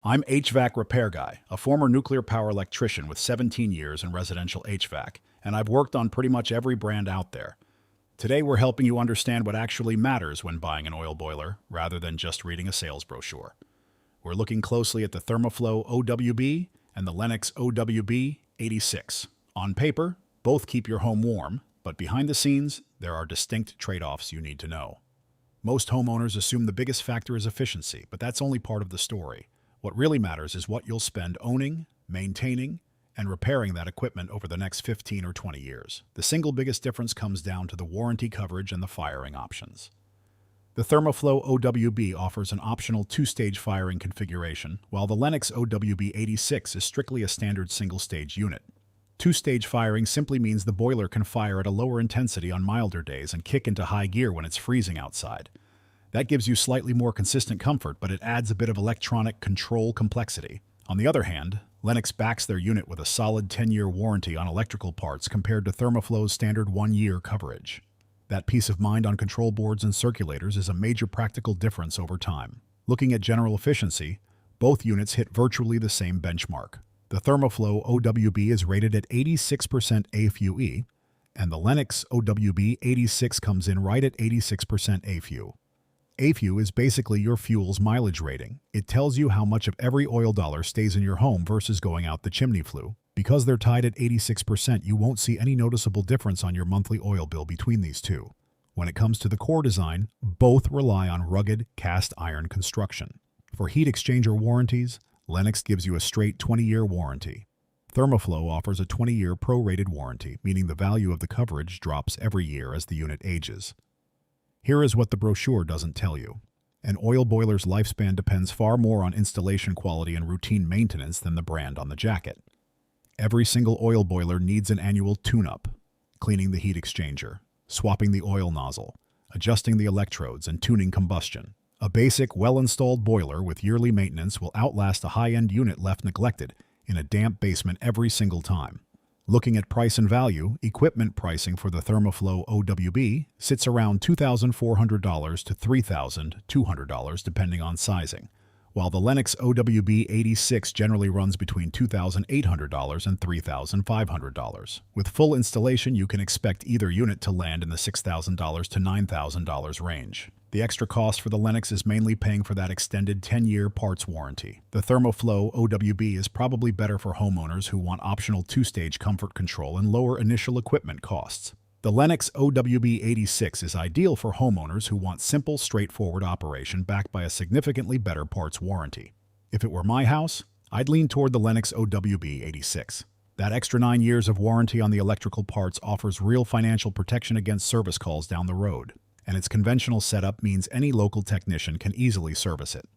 I'm HVAC repair guy, a former nuclear power electrician with 17 years in residential HVAC, and I've worked on pretty much every brand out there. Today we're helping you understand what actually matters when buying an oil boiler, rather than just reading a sales brochure. We're looking closely at the Thermoflo OWB and the Lennox OWB86. On paper, both keep your home warm, but behind the scenes, there are distinct trade-offs you need to know. Most homeowners assume the biggest factor is efficiency, but that's only part of the story. What really matters is what you'll spend owning, maintaining, and repairing that equipment over the next 15 or 20 years. The single biggest difference comes down to the warranty coverage and the firing options. The Thermoflo OWB offers an optional two-stage firing configuration, while the Lennox OWB86 is strictly a standard single-stage unit. Two-stage firing simply means the boiler can fire at a lower intensity on milder days and kick into high gear when it's freezing outside. That gives you slightly more consistent comfort, but it adds a bit of electronic control complexity. On the other hand, Lennox backs their unit with a solid 10-year warranty on electrical parts compared to Thermoflo's standard 1-year coverage. That peace of mind on control boards and circulators is a major practical difference over time. Looking at general efficiency, both units hit virtually the same benchmark. The Thermoflo OWB is rated at 86% AFUE, and the Lennox OWB86 comes in right at 86% AFUE. AFUE is basically your fuel's mileage rating. It tells you how much of every oil dollar stays in your home versus going out the chimney flue. Because they're tied at 86%, you won't see any noticeable difference on your monthly oil bill between these two. When it comes to the core design, both rely on rugged cast iron construction. For heat exchanger warranties, Lennox gives you a straight 20-year warranty. Thermoflo offers a 20-year prorated warranty, meaning the value of the coverage drops every year as the unit ages. Here is what the brochure doesn't tell you. An oil boiler's lifespan depends far more on installation quality and routine maintenance than the brand on the jacket. Every single oil boiler needs an annual tune-up, cleaning the heat exchanger, swapping the oil nozzle, adjusting the electrodes, and tuning combustion. A basic, well-installed boiler with yearly maintenance will outlast a high-end unit left neglected in a damp basement every single time. Looking at price and value, equipment pricing for the Thermoflo OWB sits around $2,400 to $3,200 depending on sizing, while the Lennox OWB86 generally runs between $2,800 and $3,500. With full installation, you can expect either unit to land in the $6,000 to $9,000 range. The extra cost for the Lennox is mainly paying for that extended 10-year parts warranty. The Thermoflo OWB is probably better for homeowners who want optional two-stage comfort control and lower initial equipment costs. The Lennox OWB86 is ideal for homeowners who want simple, straightforward operation backed by a significantly better parts warranty. If it were my house, I'd lean toward the Lennox OWB86. That extra 9 years of warranty on the electrical parts offers real financial protection against service calls down the road, and its conventional setup means any local technician can easily service it.